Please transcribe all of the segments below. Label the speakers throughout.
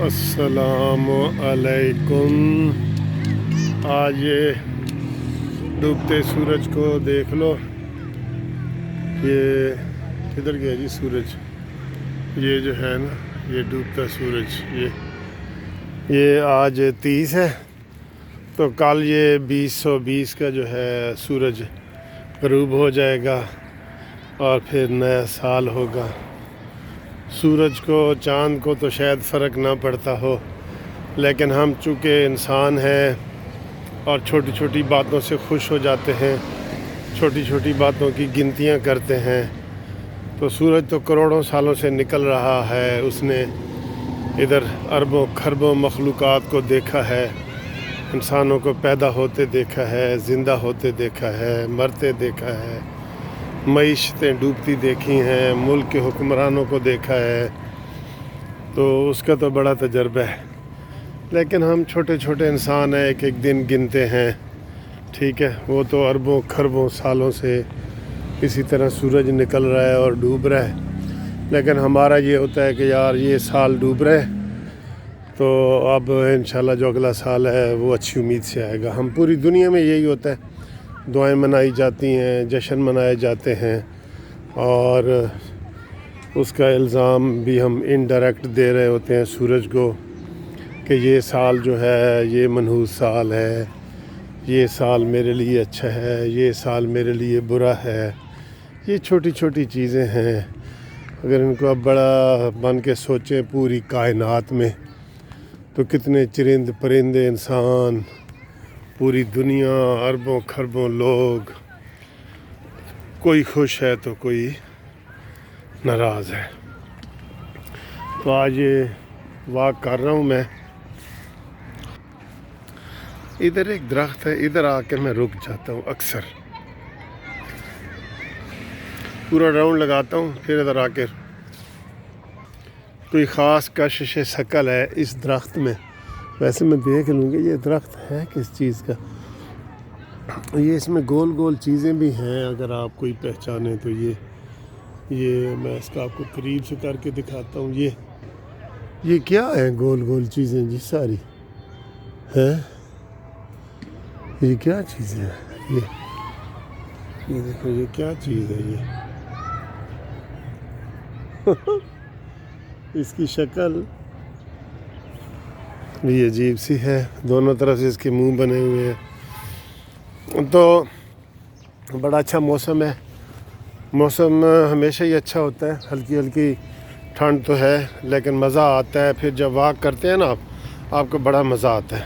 Speaker 1: السلام علیکم۔ آج یہ ڈوبتے سورج کو دیکھ لو، یہ کدھر گیا جی سورج؟ یہ جو ہے نا، یہ ڈوبتا سورج، یہ آج 30 ہے، تو کل یہ 2020 کا جو ہے سورج غروب ہو جائے گا اور پھر نیا سال ہوگا۔ سورج کو چاند کو تو شاید فرق نہ پڑتا ہو، لیکن ہم چونکہ انسان ہیں اور چھوٹی چھوٹی باتوں سے خوش ہو جاتے ہیں، چھوٹی چھوٹی باتوں کی گنتیاں کرتے ہیں، تو سورج تو کروڑوں سالوں سے نکل رہا ہے، اس نے ادھر اربوں کھربوں مخلوقات کو دیکھا ہے، انسانوں کو پیدا ہوتے دیکھا ہے، زندہ ہوتے دیکھا ہے، مرتے دیکھا ہے، معیشتیں ڈوبتی دیکھی ہیں، ملک کے حکمرانوں کو دیکھا ہے، تو اس کا تو بڑا تجربہ ہے۔ لیکن ہم چھوٹے چھوٹے انسان ہیں، ایک ایک دن گنتے ہیں، ٹھیک ہے، وہ تو اربوں کھربوں سالوں سے اسی طرح سورج نکل رہا ہے اور ڈوب رہا ہے، لیکن ہمارا یہ ہوتا ہے کہ یار یہ سال ڈوب رہے، تو اب انشاءاللہ جو اگلا سال ہے وہ اچھی امید سے آئے گا۔ ہم پوری دنیا میں یہی ہوتا ہے، دعائیں منائی جاتی ہیں، جشن منائے جاتے ہیں، اور اس کا الزام بھی ہم انڈائریکٹ دے رہے ہوتے ہیں سورج کو کہ یہ سال جو ہے یہ منحوس سال ہے، یہ سال میرے لیے اچھا ہے، یہ سال میرے لیے برا ہے۔ یہ چھوٹی چھوٹی چیزیں ہیں، اگر ان کو اب بڑا بن کے سوچیں پوری کائنات میں، تو کتنے چرند پرندے انسان، پوری دنیا، اربوں کھربوں لوگ، کوئی خوش ہے تو کوئی ناراض ہے۔ تو آج یہ واک کر رہا ہوں میں، ادھر ایک درخت ہے، ادھر آ کے میں رک جاتا ہوں اکثر، پورا راؤنڈ لگاتا ہوں، پھر ادھر آ کے کوئی خاص کشش شکل ہے اس درخت میں، ویسے میں دیکھ لوں گی یہ درخت ہے کس چیز کا۔ یہ اس میں گول گول چیزیں بھی ہیں، اگر آپ کوئی پہچانے تو یہ میں اس کا آپ کو قریب سے کر کے دکھاتا ہوں۔ یہ کیا ہے گول گول چیزیں جی ساری ہیں؟ یہ کیا چیز ہے؟ یہ دیکھو، یہ کیا چیز ہے؟ اس کی شکل بھی عجیب سی ہے، دونوں طرف سے اس کے منہ بنے ہوئے ہیں۔ تو بڑا اچھا موسم ہے، موسم ہمیشہ ہی اچھا ہوتا ہے، ہلکی ہلکی ٹھنڈ تو ہے لیکن مزہ آتا ہے، پھر جب واک کرتے ہیں نا آپ کو بڑا مزہ آتا ہے۔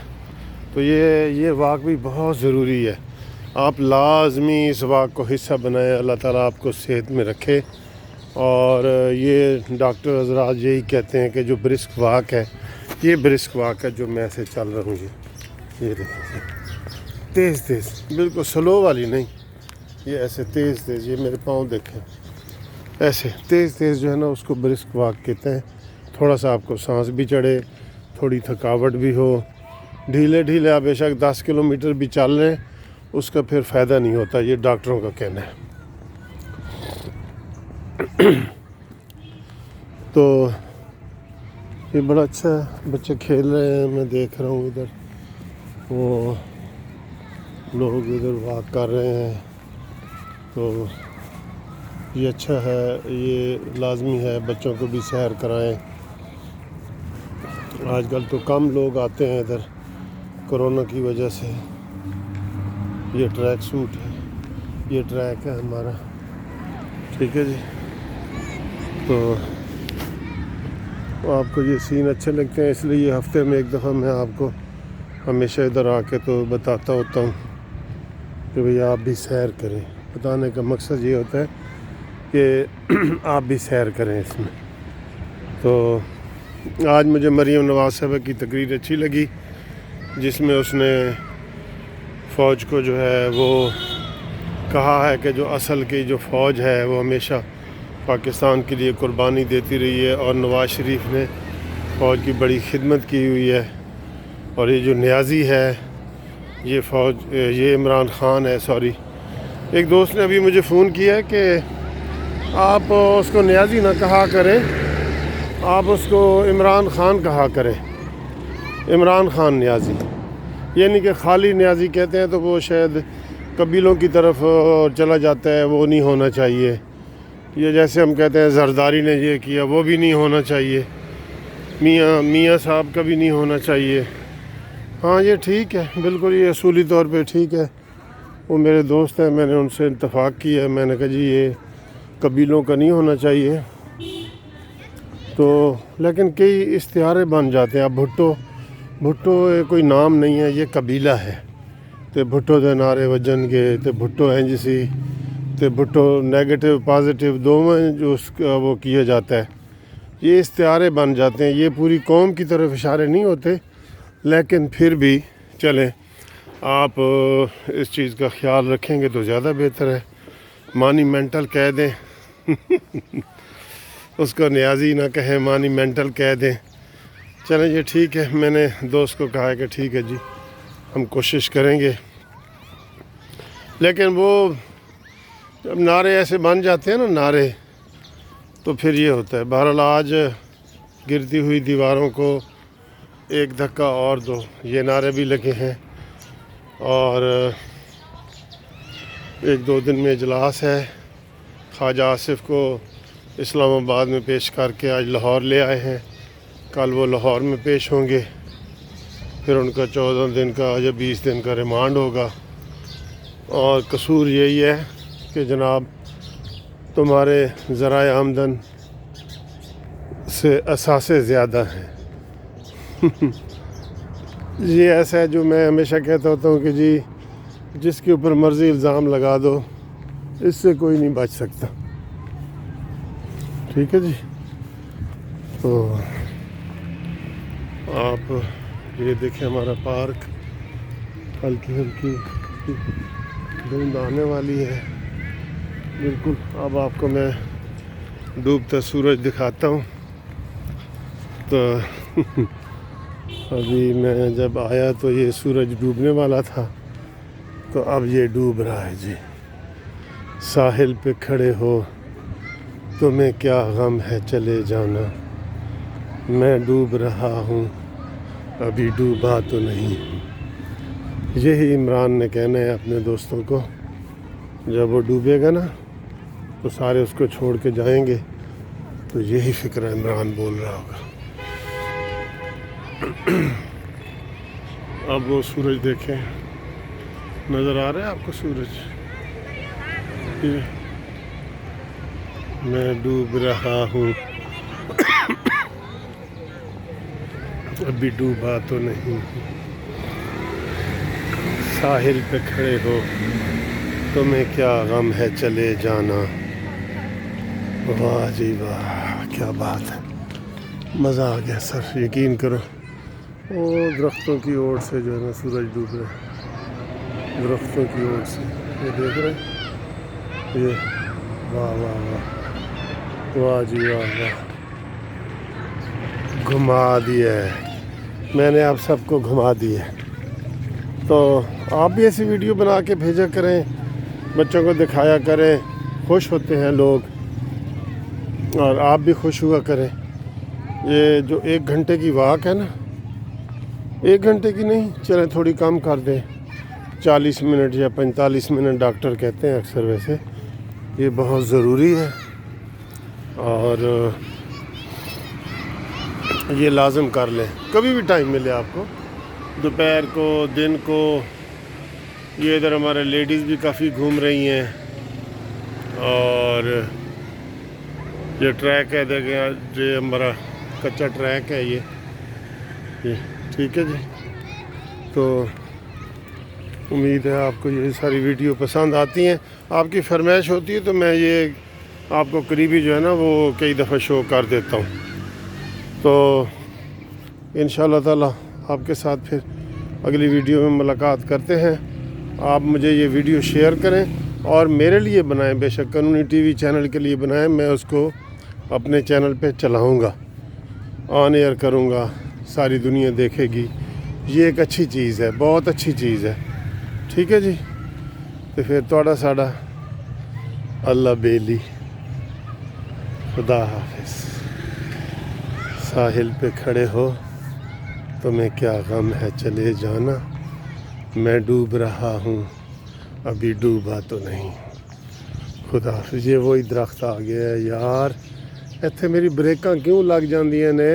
Speaker 1: تو یہ واک بھی بہت ضروری ہے، آپ لازمی اس واک کو حصہ بنائیں، اللہ تعالیٰ آپ کو صحت میں رکھے۔ اور یہ ڈاکٹر حضرات یہی کہتے ہیں کہ جو برسک واک ہے، یہ برسک واک ہے جو میں ایسے چل رہا ہوں، یہ دیکھیں تیز تیز، بالکل سلو والی نہیں، یہ ایسے تیز تیز، یہ میرے پاؤں دیکھیں ایسے تیز تیز جو ہے نا، اس کو برسک واک کہتے ہیں۔ تھوڑا سا آپ کو سانس بھی چڑھے، تھوڑی تھکاوٹ بھی ہو، ڈھیلے ڈھیلے آپ بے شک 10 کلومیٹر بھی چل رہے ہیں، اس کا پھر فائدہ نہیں ہوتا، یہ ڈاکٹروں کا کہنا ہے۔ تو یہ بڑا اچھا ہے، بچے کھیل رہے ہیں، میں دیکھ رہا ہوں ادھر وہ لوگ ادھر واک کر رہے ہیں، تو یہ اچھا ہے، یہ لازمی ہے بچوں کو بھی سیر کرائیں۔ آج کل تو کم لوگ آتے ہیں ادھر کرونا کی وجہ سے۔ یہ ٹریک سوٹ ہے، یہ ٹریک ہے ہمارا، ٹھیک ہے جی۔ تو آپ کو یہ سین اچھے لگتے ہیں، اس لیے یہ ہفتے میں ایک دفعہ میں آپ کو ہمیشہ ادھر آ کے تو بتاتا ہوتا ہوں کہ بھئی آپ بھی سیر کریں۔ بتانے کا مقصد یہ ہوتا ہے کہ آپ بھی سیر کریں اس میں۔ تو آج مجھے مریم نواز صاحبہ کی تقریر اچھی لگی، جس میں اس نے فوج کو جو ہے وہ کہا ہے کہ جو اصل کی جو فوج ہے وہ ہمیشہ پاکستان کے لیے قربانی دیتی رہی ہے، اور نواز شریف نے فوج کی بڑی خدمت کی ہوئی ہے، اور یہ جو نیازی ہے یہ فوج، یہ عمران خان ہے، سوری، ایک دوست نے ابھی مجھے فون کیا کہ آپ اس کو نیازی نہ کہا کریں، آپ اس کو عمران خان کہا کریں، عمران خان نیازی، یعنی کہ خالی نیازی کہتے ہیں تو وہ شاید قبیلوں کی طرف چلا جاتا ہے، وہ نہیں ہونا چاہیے. یہ جیسے ہم کہتے ہیں زرداری نے یہ کیا، وہ بھی نہیں ہونا چاہیے. میاں صاحب کا بھی نہیں ہونا چاہیے. ہاں یہ ٹھیک ہے، بالکل یہ اصولی طور پہ ٹھیک ہے. وہ میرے دوست ہیں، میں نے ان سے اتفاق کیا ہے، میں نے کہا جی یہ قبیلوں کا نہیں ہونا چاہیے. تو لیکن کئی استعارے بن جاتے ہیں. اب بھٹو کوئی نام نہیں ہے، یہ قبیلہ ہے. تے بھٹو دے نعرے وجن گے، تے بھٹو انج سی، تے بھٹو نیگیٹو پازیٹیو دونوں جو اس کا وہ کیا جاتا ہے. یہ استعارے بن جاتے ہیں، یہ پوری قوم کی طرف اشارے نہیں ہوتے. لیکن پھر بھی چلیں، آپ اس چیز کا خیال رکھیں گے تو زیادہ بہتر ہے. مانیمنٹل کہہ دیں اس کو نیازی نہ کہیں، مانیمنٹل کہہ دیں. چلیں یہ ٹھیک ہے. میں نے دوست کو کہا ہے کہ ٹھیک ہے جی ہم کوشش کریں گے. لیکن وہ جب نعرے ایسے بن جاتے ہیں نا نعرے، تو پھر یہ ہوتا ہے. بہرحال آج گرتی ہوئی دیواروں کو ایک دھکا اور دو، یہ نعرے بھی لگے ہیں. اور 1-2 دن میں اجلاس ہے. خواجہ آصف کو اسلام آباد میں پیش کر کے آج لاہور لے آئے ہیں. کل وہ لاہور میں پیش ہوں گے. پھر ان کا 14 دن کا یا 20 دن کا ریمانڈ ہوگا. اور قصور یہی ہے کہ جناب تمہارے ذرائع آمدن سے اثاثے زیادہ ہیں. یہ ایسا ہے جو میں ہمیشہ کہتا ہوتا ہوں کہ جی جس کے اوپر مرضی الزام لگا دو، اس سے کوئی نہیں بچ سکتا. ٹھیک ہے جی. تو آپ یہ دیکھیں ہمارا پارک، ہلکی ہلکی دھند آنے والی ہے. بالکل. اب آپ کو میں ڈوبتا سورج دکھاتا ہوں. تو ابھی میں جب آیا تو یہ سورج ڈوبنے والا تھا، تو اب یہ ڈوب رہا ہے جی. ساحل پہ کھڑے ہو تمہیں کیا غم ہے چلے جانا، میں ڈوب رہا ہوں ابھی ڈوبا تو نہیں ہوں. یہی عمران نے کہنا ہے اپنے دوستوں کو. جب وہ ڈوبے گا نا تو سارے اس کو چھوڑ کے جائیں گے. تو یہی فکر عمران بول رہا ہوگا. اب وہ سورج دیکھیں، نظر آ رہا ہے آپ کو سورج؟ میں ڈوب رہا ہوں ابھی ڈوبا تو نہیں. ساحل پہ کھڑے ہو تمہیں کیا غم ہے چلے جانا. واہ جی واہ، کیا بات ہے، مزہ آ گیا سر. یقین کرو وہ درختوں کی اوٹ سے جو ہے نا سورج ڈوب رہا ہے. درختوں کی اوٹ سے یہ دیکھ رہے ہیں، یہ واہ واہ واہ، واہ جی واہ واہ. گھما دیا ہے میں نے، آپ سب کو گھما دیا. تو آپ بھی ایسی ویڈیو بنا کے بھیجا کریں، بچوں کو دکھایا کریں. خوش ہوتے ہیں لوگ اور آپ بھی خوش ہوا کریں. یہ جو 1 گھنٹے کی واک ہے نا، 1 گھنٹے کی نہیں، چلیں تھوڑی کم کر دیں، 40 منٹ یا 45 منٹ ڈاکٹر کہتے ہیں اکثر. ویسے یہ بہت ضروری ہے اور یہ لازم کر لیں کبھی بھی ٹائم ملے آپ کو، دوپہر کو، دن کو. یہ ادھر ہمارے لیڈیز بھی کافی گھوم رہی ہیں. اور یہ ٹریک ہے دیکھیں، یہ ہمارا کچا ٹریک ہے یہ ٹھیک ہے جی. تو امید ہے آپ کو یہ ساری ویڈیو پسند آتی ہیں. آپ کی فرمائش ہوتی ہے تو میں یہ آپ کو قریبی جو ہے نا وہ کئی دفعہ شو کر دیتا ہوں. تو انشاءاللہ تعالی آپ کے ساتھ پھر اگلی ویڈیو میں ملاقات کرتے ہیں. آپ مجھے یہ ویڈیو شیئر کریں اور میرے لیے بنائیں، بے شک قانونی ٹی وی چینل کے لیے بنائیں. میں اس کو اپنے چینل پہ چلاؤں گا، آن ایئر کروں گا، ساری دنیا دیکھے گی. یہ ایک اچھی چیز ہے، بہت اچھی چیز ہے. ٹھیک ہے جی. تو پھر توڑا ساڑا اللہ بیلی، خدا حافظ. ساحل پہ کھڑے ہو تمہیں کیا غم ہے چلے جانا، میں ڈوب رہا ہوں ابھی ڈوبا تو نہیں۔ خدا حافظ۔ یہ وہی درخت آ گیا ہے یار، ایتھے میری بریکاں کیوں لگ جاندیاں نے